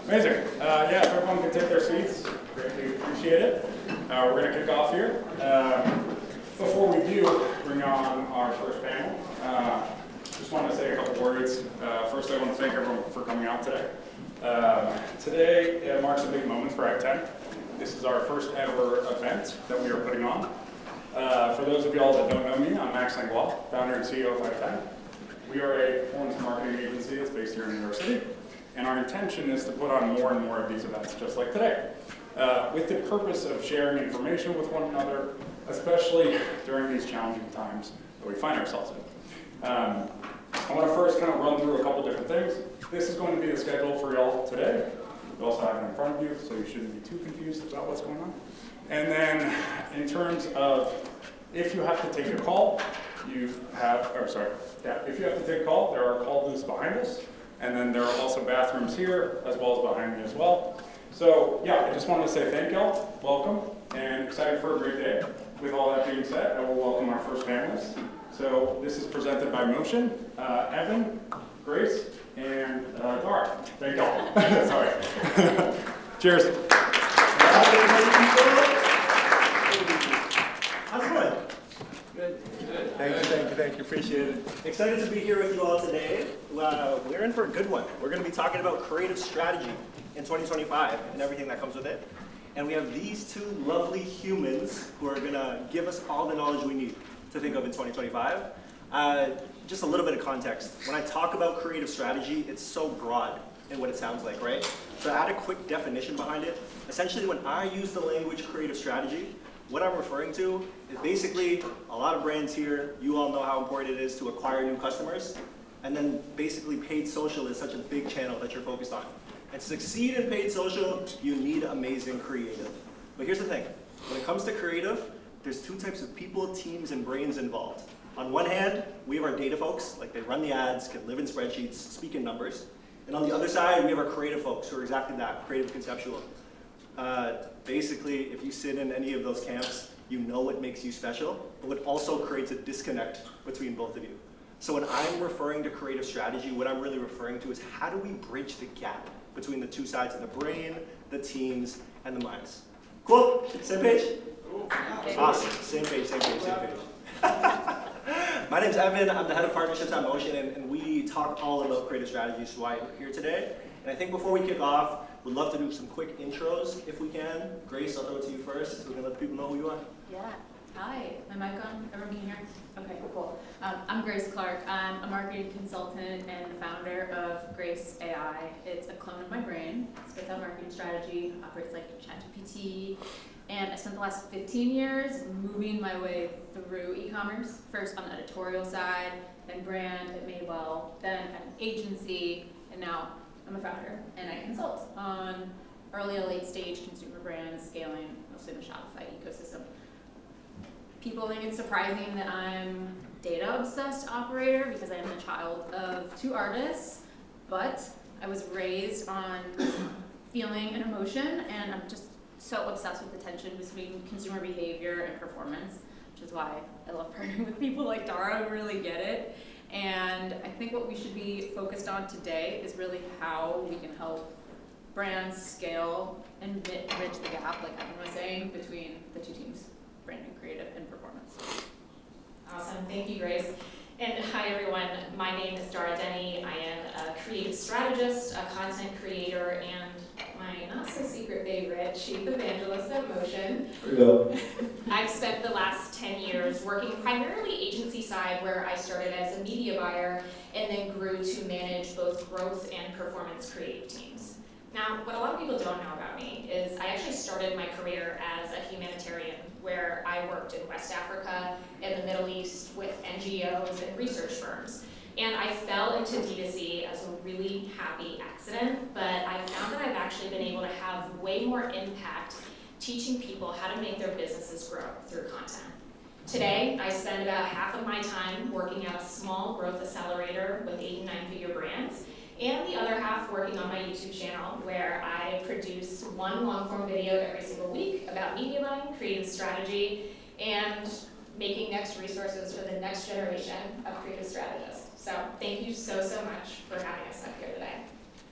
Amazing. Yeah, if everyone could take their seats, greatly appreciate it. We're going to kick off here. Before we do bring on our first panel, just want to say a couple words. First, I want to thank everyone for coming out today. Today marks a big moment for Ag10. This is our first ever event that we are putting on. For those of y'all that don't know me, I'm Max Langlois, founder and CEO of Ag10. We are a performance marketing agency that's based here in New York City. And our intention is to put on more and more of these events just like today, with the purpose of sharing information with one another, especially during these challenging times that we find ourselves in. I want to first kind of run through a couple different things. This is going to be the schedule for y'all today. You also have it in front of you, so you shouldn't be too confused about what's going on. And then in terms of if you have to take a call, if you have to take a call, there are call booths behind us. And then there are also bathrooms here, as well as behind me as well. So yeah, I just wanted to say thank y'all, welcome, and excited for a great day. With all that being said, I will welcome our first panelists. So this is presented by Motion, Evan, Grace, and Dara. Thank y'all. Sorry. Cheers. How's it going? Good. Thank you, appreciate it. Excited to be here with you all today. We're in for a good one. We're going to be talking about creative strategy in 2025 and everything that comes with it. And we have these two lovely humans who are going to give us all the knowledge we need to think of in 2025. Just a little bit of context. When I talk about creative strategy, it's so broad in what it sounds like, right? So to add a quick definition behind it, essentially when I use the language creative strategy, what I'm referring to is basically a lot of brands here, you all know how important it is to acquire new customers, and then basically paid social is such a big channel that you're focused on. And to succeed in paid social, you need amazing creative. But here's the thing, when it comes to creative, there's two types of people, teams, and brains involved. On one hand, we have our data folks, like they run the ads, can live in spreadsheets, speak in numbers. And on the other side, we have our creative folks who are exactly that, creative conceptual. Basically, if you sit in any of those camps, you know what makes you special, but what also creates a disconnect between both of you. So when I'm referring to creative strategy, what I'm really referring to is how do we bridge the gap between the two sides of the brain, the teams, and the minds. Cool? Same page? Awesome. Same page. My name's Evan. I'm the head of partnerships at Motion, and we talk all about creative strategy, so I'm here today. And I think before we kick off, we'd love to do some quick intros if we can. Grace, I'll throw it to you first so we can let the people know who you are. Yeah. Hi. My mic on? Everyone can hear? Okay, cool. I'm Grace Clark. I'm a marketing consultant and the founder of Grace AI. It's a clone of my brain. It spits out marketing strategy, operates like ChatGPT. And I spent the last 15 years moving my way through e-commerce, first on the editorial side, then brand at Madewell, then at an agency, and now I'm a founder, and I consult on early and late stage consumer brands scaling, mostly the Shopify ecosystem. People think it's surprising that I'm a data obsessed operator because I am the child of two artists, but I was raised on feeling and emotion, and I'm just so obsessed with the tension between consumer behavior and performance, which is why I love partnering with people like Dara who really get it. And I think what we should be focused on today is really how we can help brands scale and bridge the gap, like Evan was saying, between the two teams, branding, creative, and performance. Awesome, thank you, Grace. And hi everyone, my name is Dara Denny. I am a creative strategist, a content creator, and my not so secret favorite, chief evangelist at Motion. Here we go. I've spent the last 10 years working primarily agency side, where I started as a media buyer and then grew to manage both growth and performance creative teams. Now, what a lot of people don't know about me is I actually started my career as a humanitarian, where I worked in West Africa and the Middle East with NGOs and research firms. And I fell into D2C as a really happy accident, but I found that I've actually been able to have way more impact teaching people how to make their businesses grow through content. Today, I spend about half of my time working at a small growth accelerator with 8 and 9-figure brands, and the other half working on my YouTube channel, where I produce one long-form video every single week about media buying, creative strategy, and making next resources for the next generation of creative strategists. So thank you so much for having us up here today.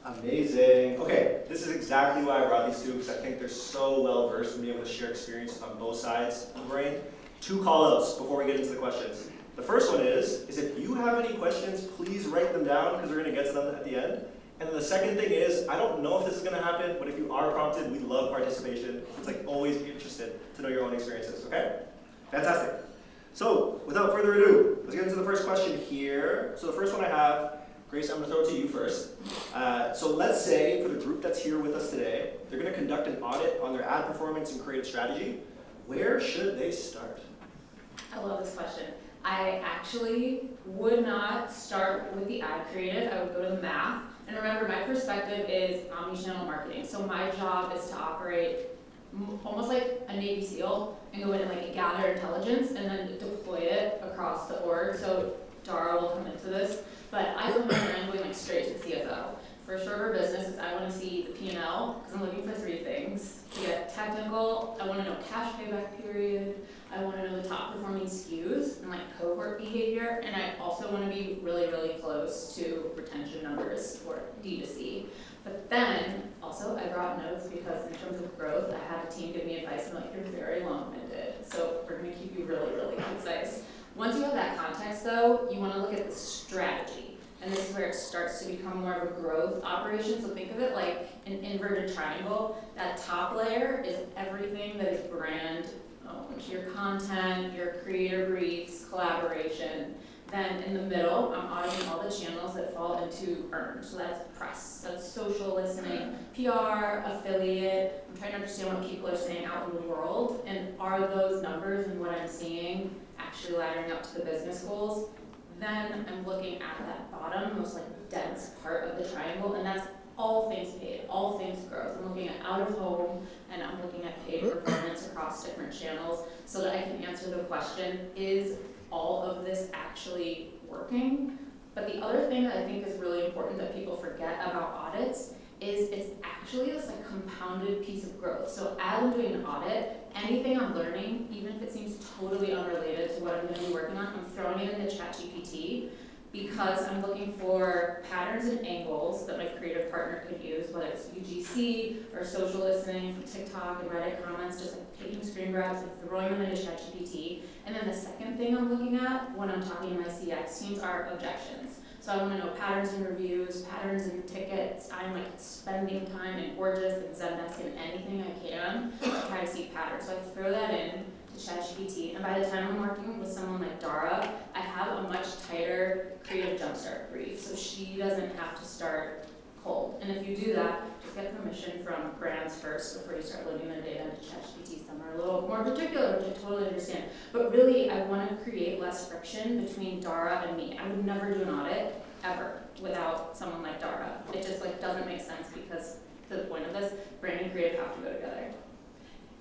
Amazing. Okay, this is exactly why I brought these two, because I think they're so well versed and be able to share experiences on both sides of the brain. 2 call-outs before we get into the questions. The first one is if you have any questions, please write them down because we're going to get to them at the end. And then the second thing is, I don't know if this is going to happen, but if you are prompted, we love participation. It's like always be interested to know your own experiences, okay? Fantastic. So, without further ado, let's get into the first question here. So the first one I have, Grace, I'm going to throw it to you first. So let's say for the group that's here with us today, they're going to conduct an audit on their ad performance and creative strategy. Where should they start? I love this question. I actually would not start with the ad creative. I would go to the math. And remember, my perspective is omnichannel marketing. So my job is to operate almost like a Navy SEAL and go in and like gather intelligence and then deploy it across the org. So Dara will come into this, but I come in and I'm going like straight to the CFO. For shorter business, I want to see the P&L because I'm looking for 3 things. To get technical, I want to know cash payback period. I want to know the top performing SKUs and like cohort behavior, and I also want to be really, really close to retention numbers for D2C. But then, also, I brought notes because in terms of growth, I had a team give me advice and like, you're very long-winded, so we're going to keep you really, really concise. Once you have that context though, you want to look at the strategy. And this is where it starts to become more of a growth operation. So think of it like an inverted triangle. That top layer is everything that is brand owned. Your content, your creator briefs, collaboration. Then in the middle, I'm auditing all the channels that fall into earned. So that's press, that's social listening, PR, affiliate. I'm trying to understand what people are saying out in the world. And are those numbers and what I'm seeing actually laddering up to the business goals? Then I'm looking at that bottom, most like dense part of the triangle, and that's all things paid, all things growth. I'm looking at out of home, and I'm looking at paid performance across different channels so that I can answer the question, is all of this actually working? But the other thing that I think is really important that people forget about audits is it's actually this like compounded piece of growth. So as I'm doing an audit, anything I'm learning, even if it seems totally unrelated to what I'm going to be working on, I'm throwing it into ChatGPT because I'm looking for patterns and angles that my creative partner could use, whether it's UGC or social listening from TikTok and Reddit comments, just like taking screen grabs and throwing them into ChatGPT. And then the second thing I'm looking at when I'm talking to my CX teams are objections. So I want to know patterns in reviews, patterns in tickets. I'm like spending time in Gorgeous and Zendesk and anything I can to try to see patterns. So I throw that in to ChatGPT, and by the time I'm working with someone like Dara, I have a much tighter creative jumpstart brief, so she doesn't have to start cold. And if you do that, just get permission from brands first before you start loading their data into ChatGPT. Some are a little more particular, which I totally understand. But really, I want to create less friction between Dara and me. I would never do an audit ever without someone like Dara. It just like doesn't make sense because to the point of this, brand and creative have to go together.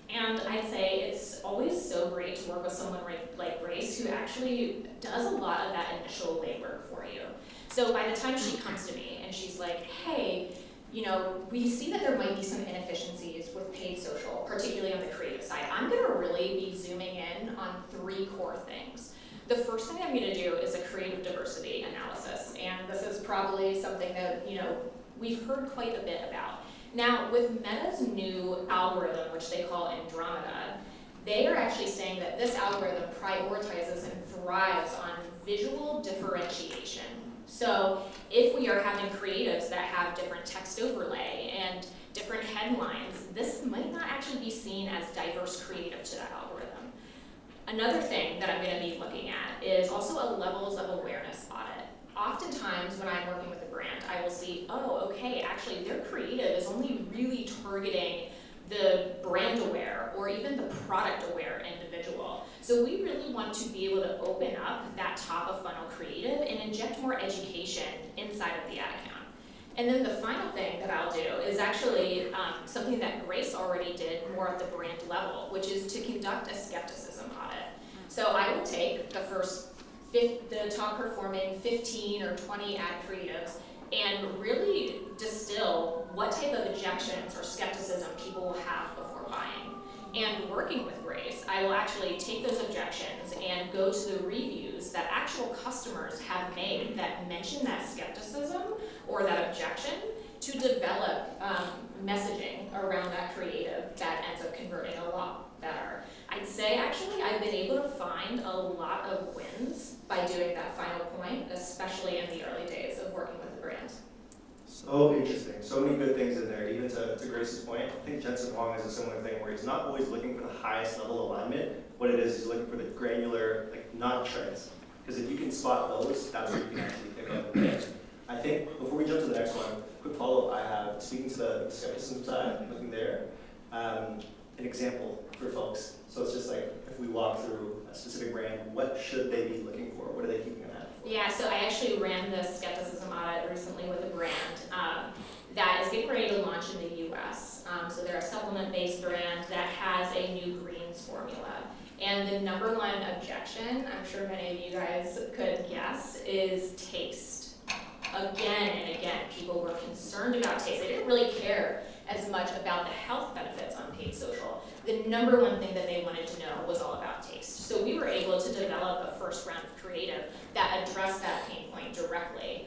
And I'd say it's always so great to work with someone like Grace who actually does a lot of that initial legwork for you. So by the time she comes to me and she's like, hey, you know, we see that there might be some inefficiencies with paid social, particularly on the creative side. I'm gonna really be zooming in on 3 core things. The first thing I'm gonna do is a creative diversity analysis. And this is probably something that, you know, we've heard quite a bit about. Now, with Meta's new algorithm, which they call Andromeda, they are actually saying that this algorithm prioritizes and thrives on visual differentiation. So if we are having creatives that have different text overlay and different headlines, this might not actually be seen as diverse creative to that algorithm. Another thing that I'm going to be looking at is also a levels of awareness audit. Oftentimes when I'm working with a brand, I will see, oh, okay, actually their creative is only really targeting the brand aware or even the product aware individual. So we really want to be able to open up that top of funnel creative and inject more education inside of the ad account. And then the final thing that I'll do is actually something that Grace already did more at the brand level, which is to conduct a skepticism audit. So I will take the top performing 15 or 20 ad creatives and really distill what type of objections or skepticism people will have before buying. And working with Grace, I will actually take those objections and go to the reviews that actual customers have made that mention that skepticism or that objection to develop messaging around that creative that ends up converting a lot better. I'd say actually I've been able to find a lot of wins by doing that final point, especially in the early days of working with the brand. So interesting. So many good things in there. Even to Grace's point, I think Jensen Huang has a similar thing where he's not always looking for the highest level alignment. What it is, he's looking for the granular, like not trends. Because if you can spot those, that's what you can actually pick up. Okay. I think before we jump to the next one, quick follow-up I have, speaking to the skepticism side, looking there, an example for folks. So it's just like, if we walk through a specific brand, what should they be looking for? What are they keeping an eye out for? Yeah, so I actually ran the skepticism audit recently with a brand that is getting ready to launch in the US. So they're a supplement-based brand that has a new greens formula. And the number one objection, I'm sure many of you guys could guess, is taste. Again and again, people were concerned about taste. They didn't really care as much about the health benefits on paid social. The number one thing that they wanted to know was all about taste. So we were able to develop a first round of creative that addressed that pain point directly,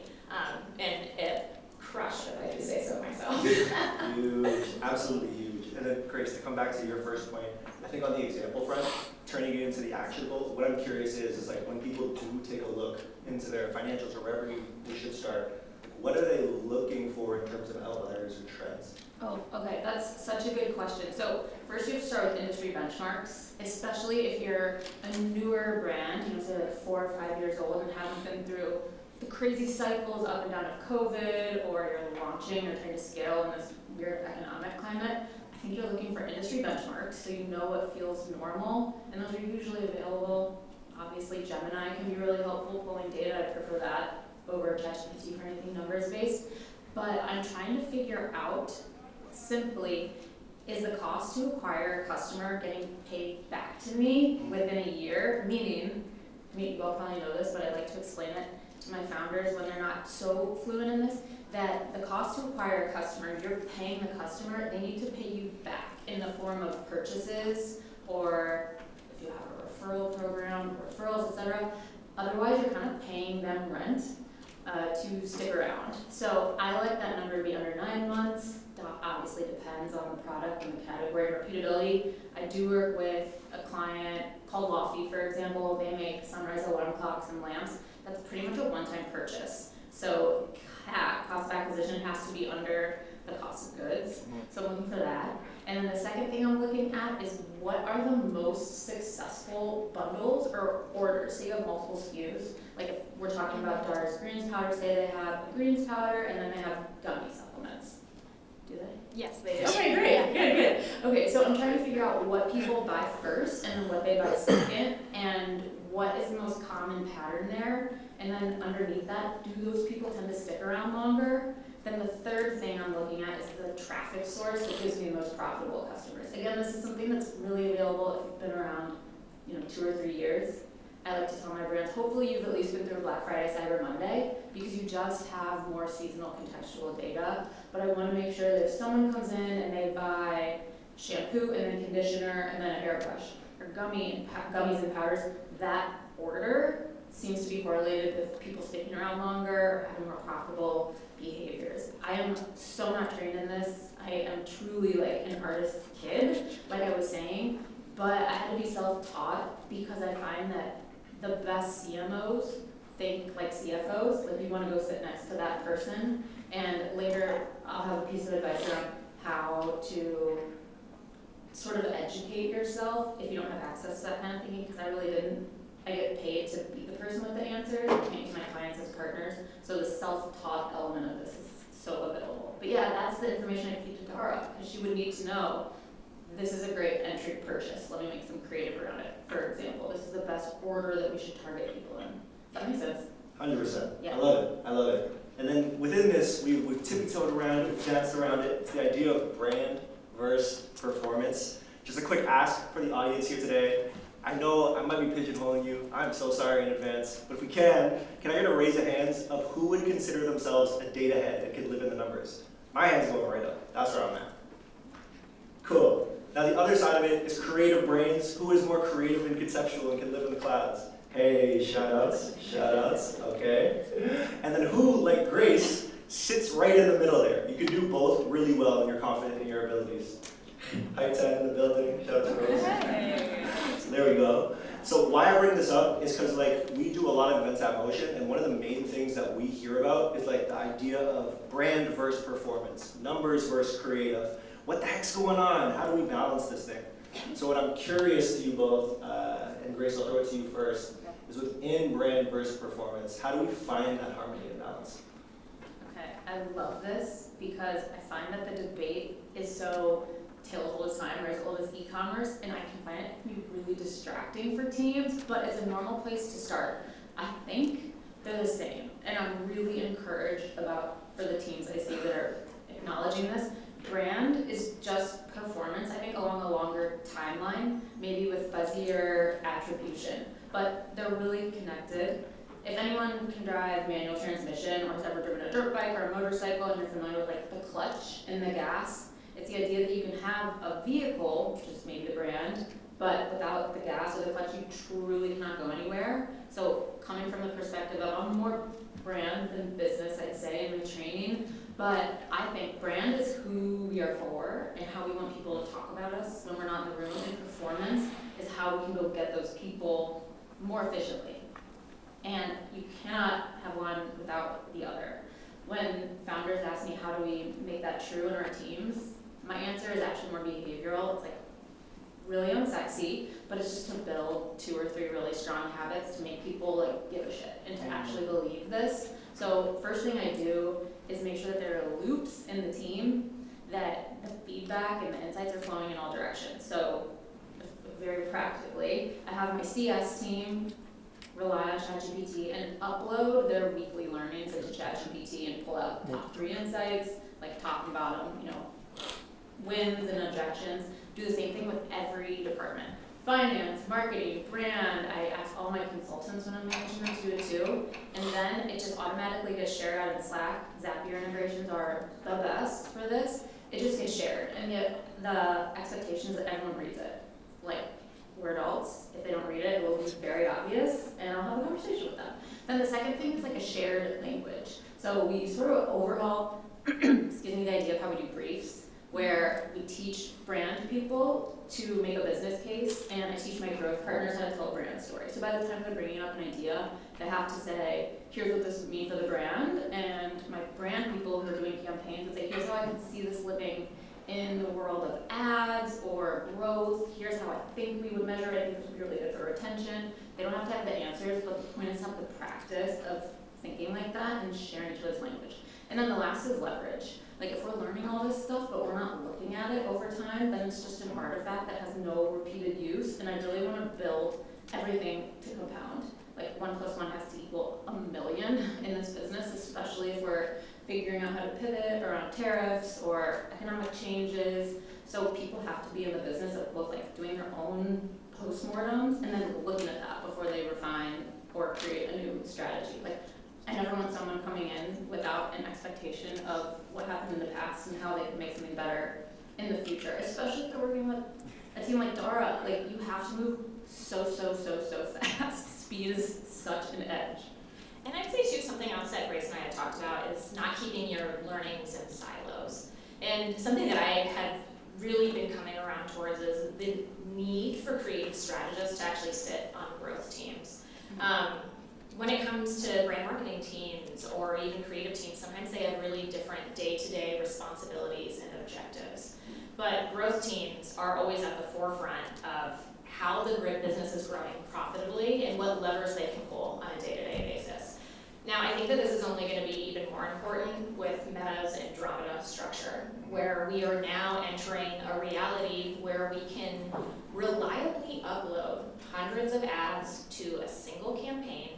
and it crushed, if I do say so myself. Huge, absolutely huge. And then Grace, to come back to your first point, I think on the example front, turning it into the actionable, what I'm curious is like when people do take a look into their financials or wherever we should start, what are they looking for in terms of outliers or trends? Oh, okay, that's such a good question. So first you have to start with industry benchmarks, especially if you're a newer brand, say like 4 or 5 years old and haven't been through the crazy cycles up and down of COVID, or you're launching or trying to scale in this weird economic climate. I think you're looking for industry benchmarks so you know what feels normal, and those are usually available. Obviously Gemini can be really helpful pulling data. I prefer that over ChatGPT for anything numbers based. But I'm trying to figure out simply, is the cost to acquire a customer getting paid back to me within a year? Meaning, you all probably know this, but I like to explain it to my founders when they're not so fluent in this, that the cost to acquire a customer, you're paying the customer, they need to pay you back in the form of purchases, or if you have a referral program, referrals, etc. Otherwise, you're kind of paying them rent to stick around. So I like that number to be under 9 months. That obviously depends on the product and the category and repeatability. I do work with a client called Lofty, for example. They make sunrise alarm clocks and lamps. That's pretty much a one-time purchase. So CAC, cost of acquisition, has to be under the cost of goods. So I'm looking for that. And then the second thing I'm looking at is what are the most successful bundles or orders. So you have multiple SKUs. Like if we're talking about Dar's greens powder, say they have a greens powder and then they have gummy supplements. Do they? Yes, they do. Okay, great, good. Okay, so I'm trying to figure out what people buy first and then what they buy second, and what is the most common pattern there, and then underneath that, do those people tend to stick around longer? Then the third thing I'm looking at is the traffic source that gives me the most profitable customers. Again, this is something that's really available if you've been around, 2 or 3 years. I like to tell my brands, hopefully you've at least been through Black Friday, Cyber Monday, because you just have more seasonal contextual data. But I want to make sure that if someone comes in and they buy shampoo and then conditioner and then a hairbrush, or gummies and powders, that order seems to be correlated with people sticking around longer or having more profitable behaviors. I am so not trained in this. I am truly like an artist kid, like I was saying, but I had to be self-taught because I find that the best CMOs think like CFOs, like you want to go sit next to that person, and later I'll have a piece of advice around how to sort of educate yourself if you don't have access to that kind of thinking, because I really didn't. I get paid to be the person with the answers. I can't use my clients as partners, so the self-taught element of this is so available. But yeah, that's the information I feed to Dara, because she would need to know, this is a great entry purchase. Let me make some creative around it. For example, this is the best order that we should target people in. Does that make sense? 100%. Yeah. I love it. And then within this, we've tippy-toed around it, we've danced around it. It's the idea of brand versus performance. Just a quick ask for the audience here today. I know I might be pigeonholing you. I'm so sorry in advance. But if we can I get a raise of hands of who would consider themselves a data head that could live in the numbers? My hand's going right up. That's where I'm at. Cool. Now the other side of it is creative brains. Who is more creative and conceptual and can live in the clouds? Hey, shout outs, okay. And then who, like Grace, sits right in the middle there. You can do both really well when you're confident in your abilities. High 10 in the building, shout out to Rose. So there we go. So why I bring this up is because like we do a lot of events at Motion, and one of the main things that we hear about is like the idea of brand versus performance, numbers versus creative. What the heck's going on? How do we balance this thing? So what I'm curious to you both, and Grace, I'll throw it to you first, is within brand versus performance, how do we find that harmony and balance? Okay, I love this because I find that the debate is so tale as old as time, or as old as e-commerce, and I can find it can be really distracting for teams, but it's a normal place to start. I think they're the same, and I'm really encouraged for the teams I see that are acknowledging this. Brand is just performance, I think, along a longer timeline, maybe with fuzzier attribution, but they're really connected. If anyone can drive manual transmission or has ever driven a dirt bike or a motorcycle and you're familiar with like the clutch and the gas, it's the idea that you can have a vehicle, which is maybe the brand, but without the gas or the clutch, you truly cannot go anywhere. So coming from the perspective of I'm more brand than business, I'd say, in my training, but I think brand is who we are for and how we want people to talk about us when we're not in the room, and performance is how we can go get those people more efficiently. And you cannot have one without the other. When founders ask me how do we make that true in our teams, my answer is actually more behavioral. It's like really unsexy, but it's just to build 2 or 3 really strong habits to make people like give a shit and to actually believe this. So first thing I do is make sure that there are loops in the team, that the feedback and the insights are flowing in all directions. So very practically, I have my CS team rely on ChatGPT and upload their weekly learnings into ChatGPT and pull out top 3 insights, like top and bottom, wins and objections. Do the same thing with every department. Finance, marketing, brand, I ask all my consultants when I'm managing them to do it too. And then it just automatically gets shared out in Slack. Zapier integrations are the best for this. It just gets shared. And yet the expectation is that everyone reads it. Like, we're adults. If they don't read it, it will be very obvious, and I'll have a conversation with them. Then the second thing is like a shared language. So we sort of overhaul, the idea of how we do briefs, where we teach brand people to make a business case, and I teach my growth partners how to tell a brand story. So by the time they're bringing up an idea, they have to say, here's what this would mean for the brand, and my brand people who are doing campaigns would say, here's how I can see this living in the world of ads or growth. Here's how I think we would measure it. I think this would be really good for retention. They don't have to have the answers, but the point is to have the practice of thinking like that and sharing each other's language. And then the last is leverage. Like if we're learning all this stuff, but we're not looking at it over time, then it's just an artifact that has no repeated use. And I really want to build everything to compound. Like 1 + 1 has to equal 1,000,000 in this business, especially if we're figuring out how to pivot around tariffs or economic changes. So people have to be in the business of both like doing their own postmortems and then looking at that before they refine or create a new strategy. Like I never want someone coming in without an expectation of what happened in the past and how they can make something better in the future, especially if they're working with a team like Dara. Like you have to move so fast. Speed is such an edge. And I'd say too, something else that Grace and I had talked about is not keeping your learnings in silos. And something that I have really been coming around towards is the need for creative strategists to actually sit on growth teams. When it comes to brand marketing teams or even creative teams, sometimes they have really different day-to-day responsibilities and objectives. But growth teams are always at the forefront of how the business is growing profitably and what levers they can pull on a day-to-day basis. Now, I think that this is only going to be even more important with Meta's Andromeda structure, where we are now entering a reality where we can reliably upload hundreds of ads to a single campaign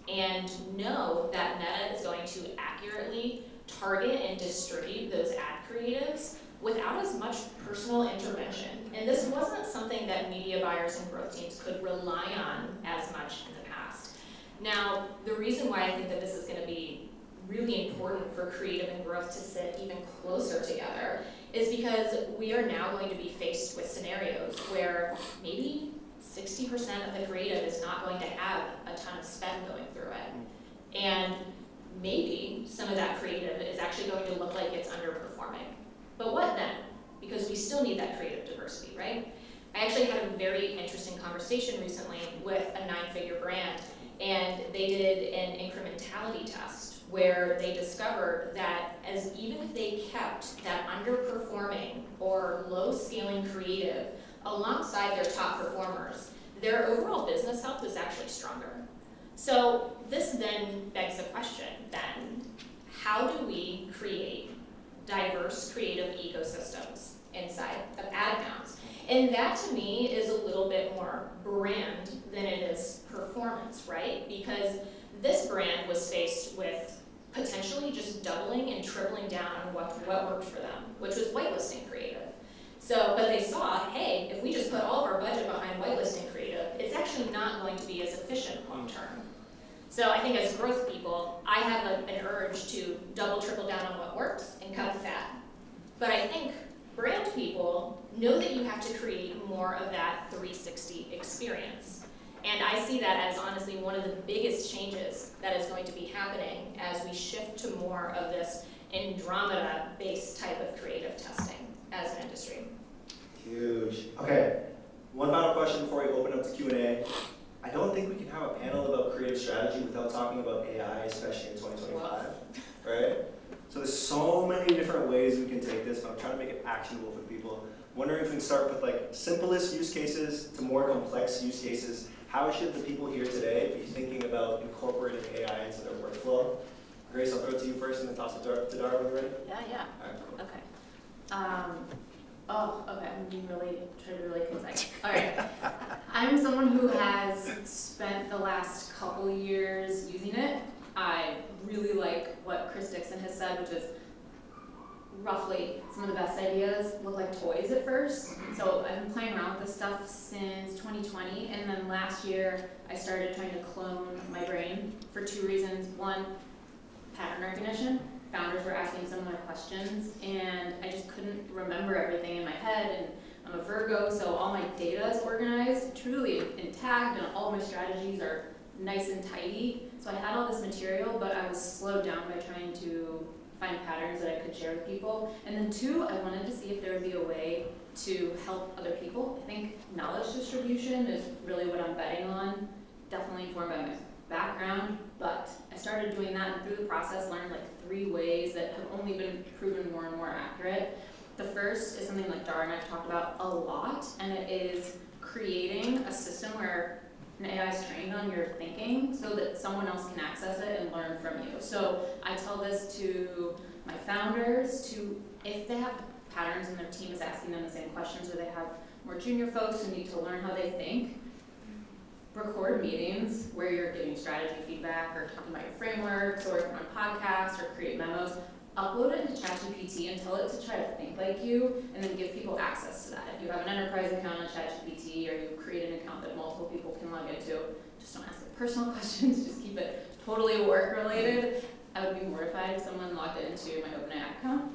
and know that Meta is going to accurately target and distribute those ad creatives without as much personal intervention. And this wasn't something that media buyers and growth teams could rely on as much in the past. Now, the reason why I think that this is going to be really important for creative and growth to sit even closer together is because we are now going to be faced with scenarios where maybe 60% of the creative is not going to have a ton of spend going through it. And maybe some of that creative is actually going to look like it's underperforming. But what then? Because we still need that creative diversity, right? I actually had a very interesting conversation recently with a 9-figure brand, and they did an incrementality test where they discovered that even if they kept that underperforming or low scaling creative alongside their top performers, their overall business health was actually stronger. So this then begs the question then, how do we create diverse creative ecosystems inside of ad accounts? And that to me is a little bit more brand than it is performance, right? Because this brand was faced with potentially just doubling and tripling down on what worked for them, which was whitelisting creative. So, but they saw, hey, if we just put all of our budget behind whitelisting creative, it's actually not going to be as efficient long term. So I think as growth people, I have an urge to double, triple down on what works and cut the fat. But I think brand people know that you have to create more of that 360 experience. And I see that as honestly one of the biggest changes that is going to be happening as we shift to more of this Andromeda-based type of creative testing as an industry. Huge. Okay, one final question before we open up to Q&A. I don't think we can have a panel about creative strategy without talking about AI, especially in 2025, right? So there's so many different ways we can take this, but I'm trying to make it actionable for people. Wondering if we can start with like simplest use cases to more complex use cases. How should the people here today be thinking about incorporating AI into their workflow? Grace, I'll throw it to you first and then toss it to Dara when you're ready. Yeah. All right, cool. Okay. I'm being trying to be really concise. All right. I'm someone who has spent the last couple years using it. I really like what Chris Dixon has said, which is roughly some of the best ideas look like toys at first. So I've been playing around with this stuff since 2020, and then last year I started trying to clone my brain for 2 reasons. One, pattern recognition. Founders were asking similar questions, and I just couldn't remember everything in my head, and I'm a Virgo, so all my data is organized, truly intact, and all my strategies are nice and tidy. So I had all this material, but I was slowed down by trying to find patterns that I could share with people. And then 2, I wanted to see if there would be a way to help other people. I think knowledge distribution is really what I'm betting on, definitely informed by my background, but I started doing that, and through the process learned like 3 ways that have only been proven more and more accurate. The first is something like Dara and I've talked about a lot, and it is creating a system where an AI is trained on your thinking so that someone else can access it and learn from you. So I tell this to my founders, if they have patterns and their team is asking them the same questions, or they have more junior folks who need to learn how they think, record meetings where you're giving strategy feedback or talking about your frameworks or on podcasts or create memos. Upload it into ChatGPT and tell it to try to think like you, and then give people access to that. If you have an enterprise account on ChatGPT, or you create an account that multiple people can log into, just don't ask it personal questions, just keep it totally work related. I would be mortified if someone logged into my OpenAI account.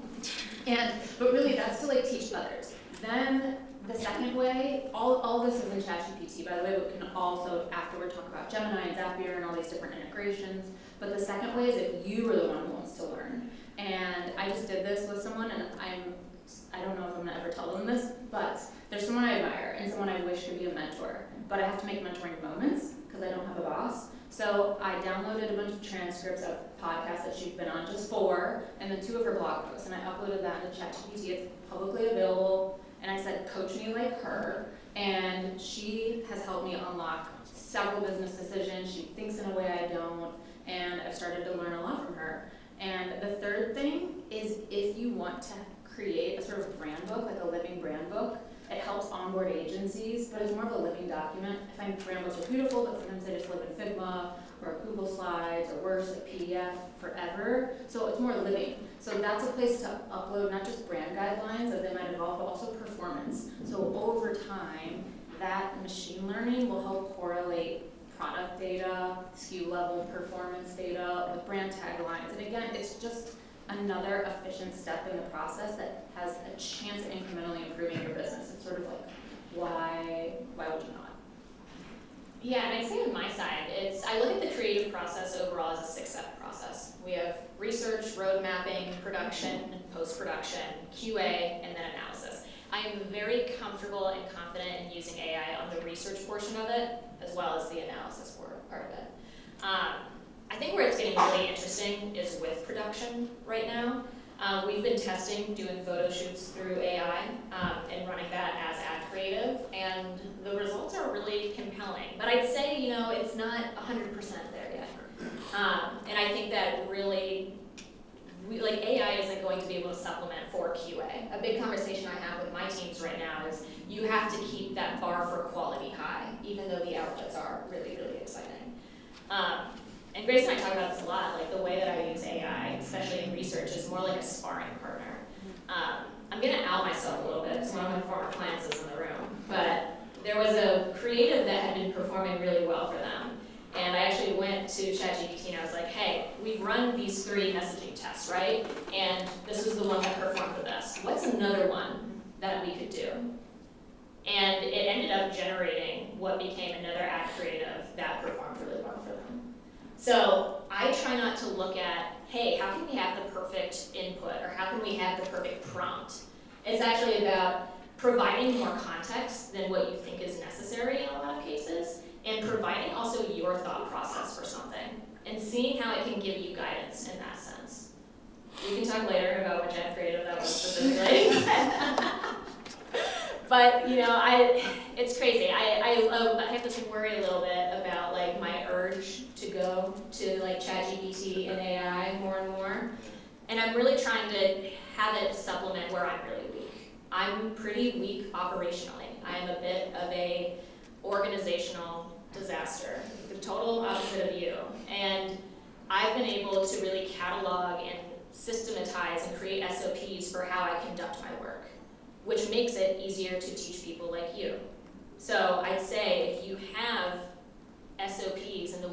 But really that's to like teach others. Then the second way, all this is in ChatGPT, by the way, but we can also afterward talk about Gemini and Zapier and all these different integrations. But the second way is if you are the one who wants to learn. And I just did this with someone, and I don't know if I'm gonna ever tell them this, but there's someone I admire and someone I wish could be a mentor, but I have to make mentoring moments because I don't have a boss. So I downloaded a bunch of transcripts of podcasts that she's been on, just 4, and then 2 of her blog posts, and I uploaded that into ChatGPT. It's publicly available, and I said, coach me like her, and she has helped me unlock several business decisions. She thinks in a way I don't, and I've started to learn a lot from her. And the third thing is if you want to create a sort of brand book, like a living brand book, it helps onboard agencies, but it's more of a living document. I find brand books are beautiful, but sometimes they just live in Figma or Google Slides or worse, a PDF forever. So it's more living. So that's a place to upload not just brand guidelines as they might evolve, but also performance. So over time, that machine learning will help correlate product data, SKU level performance data, with brand taglines. And again, it's just another efficient step in the process that has a chance at incrementally improving your business. It's sort of like, why would you not? Yeah, and I'd say on my side, I look at the creative process overall as a 6-step process. We have research, road mapping, production, post-production, QA, and then analysis. I am very comfortable and confident in using AI on the research portion of it, as well as the analysis part of it. I think where it's getting really interesting is with production right now. We've been testing doing photo shoots through AI and running that as ad creative, and the results are really compelling. But I'd say, it's not 100% there yet. And I think that really, AI isn't going to be able to supplement for QA. A big conversation I have with my teams right now is you have to keep that bar for quality high, even though the outputs are really, really exciting. And Grace and I talk about this a lot, like the way that I use AI, especially in research, is more like a sparring partner. I'm gonna out myself a little bit, because one of my former clients is in the room, but there was a creative that had been performing really well for them. And I actually went to ChatGPT and I was like, hey, we've run these 3 messaging tests, right? And this was the one that performed the best. What's another one that we could do? And it ended up generating what became another ad creative that performed really well for them. So I try not to look at, hey, how can we have the perfect input, or how can we have the perfect prompt? It's actually about providing more context than what you think is necessary in a lot of cases, and providing also your thought process for something, and seeing how it can give you guidance in that sense. We can talk later about which ad creative that was specifically. But it's crazy. I have to worry a little bit about like my urge to go to like ChatGPT and AI more and more, and I'm really trying to have it supplement where I'm really weak. I'm pretty weak operationally. I am a bit of a organizational disaster, the total opposite of you, and I've been able to really catalog and systematize and create SOPs for how I conduct my work, which makes it easier to teach people like you. So I'd say if you have SOPs and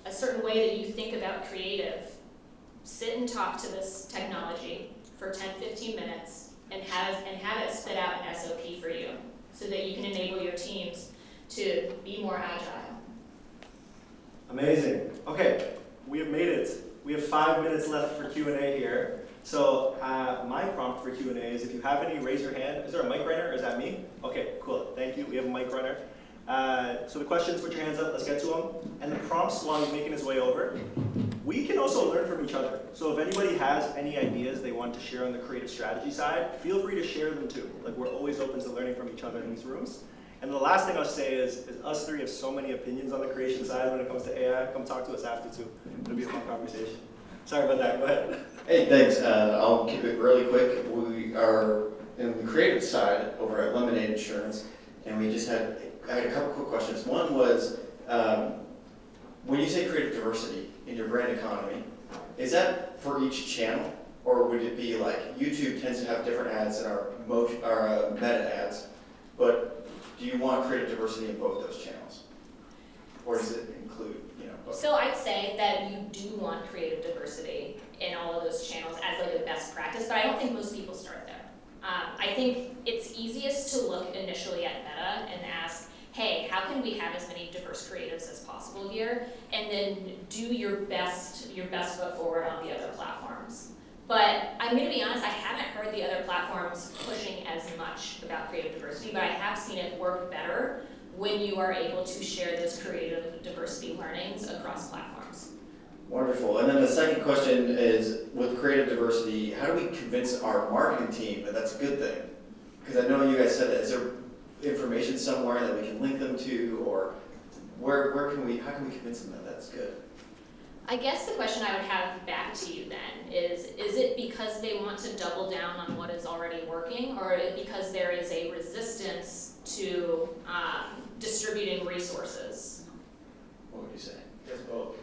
a certain way that you think about creative, sit and talk to this technology for 10-15 minutes and have it spit out an SOP for you so that you can enable your teams to be more agile. Amazing. Okay, we have made it. We have 5 minutes left for Q&A here. So my prompt for Q&A is if you have any, raise your hand. Is there a mic runner or is that me? Okay, cool, thank you. We have a mic runner. So the questions, put your hands up, let's get to them. And the prompts, while he's making his way over, we can also learn from each other. So if anybody has any ideas they want to share on the creative strategy side, feel free to share them too. Like, we're always open to learning from each other in these rooms. And the last thing I'll say is us 3 have so many opinions on the creation side when it comes to AI. Come talk to us after too. It'll be a fun conversation. Sorry about that, go ahead. Hey, thanks. I'll keep it really quick. We are in the creative side over at Lemonade Insurance, and I had a couple quick questions. One was, when you say creative diversity in your brand economy, is that for each channel, or would it be like YouTube tends to have different ads that are meta ads, but do you want creative diversity in both those channels, or does it include both? So I'd say that you do want creative diversity in all of those channels as like a best practice, but I don't think most people start there. I think it's easiest to look initially at Meta and ask, hey, how can we have as many diverse creatives as possible here, and then do your best foot forward on the other platforms. But I'm going to be honest, I haven't heard the other platforms pushing as much about creative diversity, but I have seen it work better when you are able to share those creative diversity learnings across platforms. Wonderful. And then the second question is, with creative diversity, how do we convince our marketing team that that's a good thing? Because I know you guys said that. Is there information somewhere that we can link them to, or how can we convince them that that's good? I guess the question I would have back to you then is it because they want to double down on what is already working, or is it because there is a resistance to distributing resources? What would you say? There's both,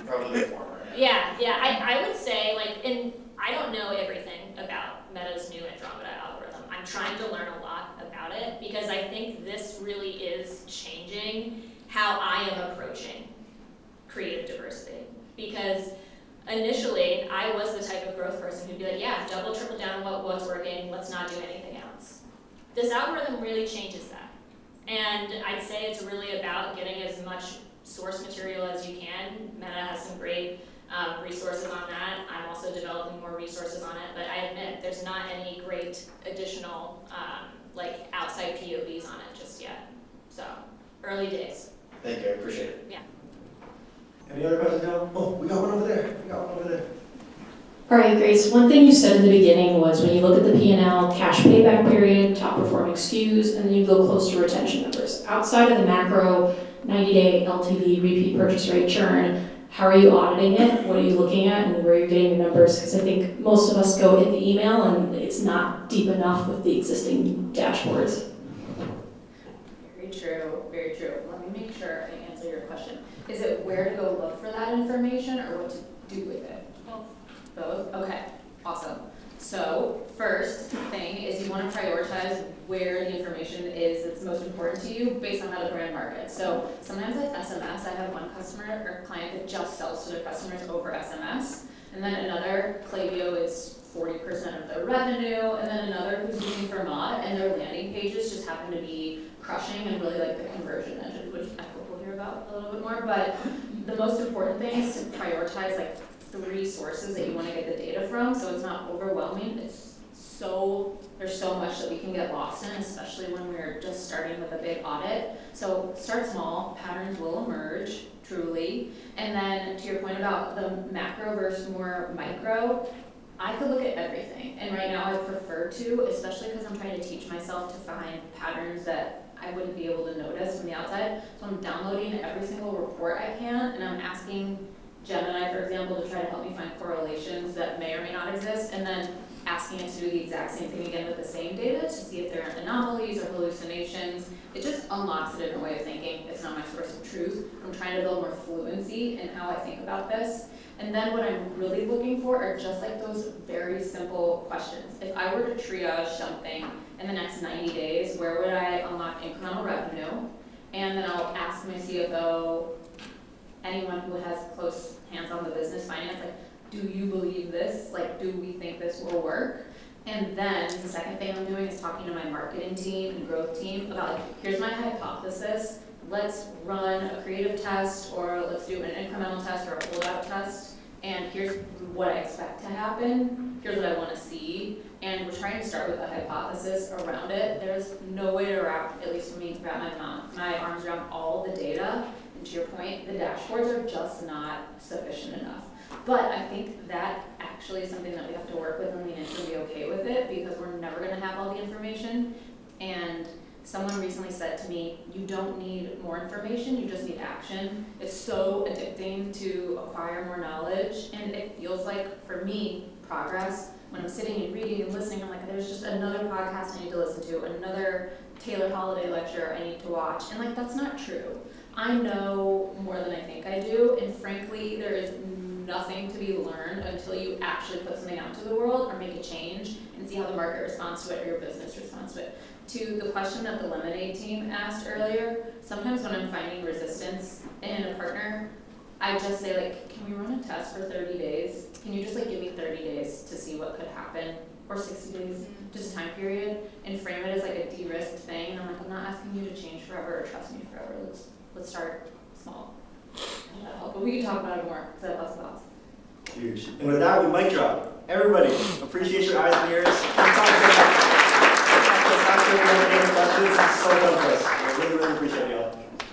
Probably the former. Yeah, I would say, and I don't know everything about Meta's new Andromeda algorithm. I'm trying to learn a lot about it because I think this really is changing how I am approaching creative diversity. Because initially, I was the type of growth person who'd be like, yeah, double, triple down on what's working, let's not do anything else. This algorithm really changes that. And I'd say it's really about getting as much source material as you can. Meta has some great resources on that. I'm also developing more resources on it, but I admit there's not any great additional like outside POVs on it just yet. So early days. Thank you, I appreciate it. Yeah. Any other questions, Joe? Oh, we got one over there. All right, Grace, one thing you said in the beginning was when you look at the P&L, cash payback period, top performing SKUs, and then you go close to retention numbers. Outside of the macro 90-day LTV, repeat purchase rate, churn, how are you auditing it? What are you looking at and where are you getting your numbers? Because I think most of us go in the email and it's not deep enough with the existing dashboards. Very true, very true. Let me make sure I answer your question. Is it where to go look for that information or what to do with it? Both? Okay, awesome. So first thing is you want to prioritize where the information is that's most important to you based on how the brand markets. So sometimes like SMS, I have one customer or client that just sells to their customers over SMS. And then another, Klaviyo is 40% of their revenue. And then another who's using Vermont and their landing pages just happen to be crushing and really like the conversion engine, which I hope we'll hear about a little bit more. But the most important thing is to prioritize like 3 sources that you want to get the data from, so it's not overwhelming. There's so much that we can get lost in, especially when we're just starting with a big audit. So start small, patterns will emerge, truly. And then to your point about the macro versus more micro, I could look at everything. And right now I prefer to, especially because I'm trying to teach myself to find patterns that I wouldn't be able to notice from the outside. So I'm downloading every single report I can, and I'm asking Gemini, for example, to try to help me find correlations that may or may not exist, and then asking it to do the exact same thing again with the same data to see if there are anomalies or hallucinations. It just unlocks a different way of thinking. It's not my source of truth. I'm trying to build more fluency in how I think about this. And then what I'm really looking for are just like those very simple questions. If I were to triage something in the next 90 days, where would I unlock incremental revenue? And then I'll ask my CFO, anyone who has close hands on the business finance, like, do you believe this? Like, do we think this will work? And then the second thing I'm doing is talking to my marketing team and growth team about like, here's my hypothesis. Let's run a creative test, or let's do an incremental test or a holdout test. And here's what I expect to happen. Here's what I want to see. And we're trying to start with a hypothesis around it. There's no way to wrap, at least for me, to wrap my arms around all the data. And to your point, the dashboards are just not sufficient enough. But I think that actually is something that we have to work with and lean into and be okay with it, because we're never going to have all the information. And someone recently said to me, you don't need more information, you just need action. It's so addicting to acquire more knowledge, and it feels like, for me, progress. When I'm sitting and reading and listening, I'm like, there's just another podcast I need to listen to, another Taylor Holiday lecture I need to watch. And like, that's not true. I know more than I think I do, and frankly, there is nothing to be learned until you actually put something out to the world or make a change and see how the market responds to it or your business responds to it. To the question that the Lemonade team asked earlier, sometimes when I'm finding resistance in a partner, I just say like, can we run a test for 30 days? Can you just like give me 30 days to see what could happen? Or 60 days, just a time period, and frame it as like a de-risked thing. And I'm like, I'm not asking you to change forever or trust me forever. Let's start small. And that'll help. But we can talk about it more, because I have lots of thoughts. Huge. And with that, we mic drop. Everybody, appreciate your eyes and ears. Keep talking about questions. It's so fun for us. I really, really appreciate it.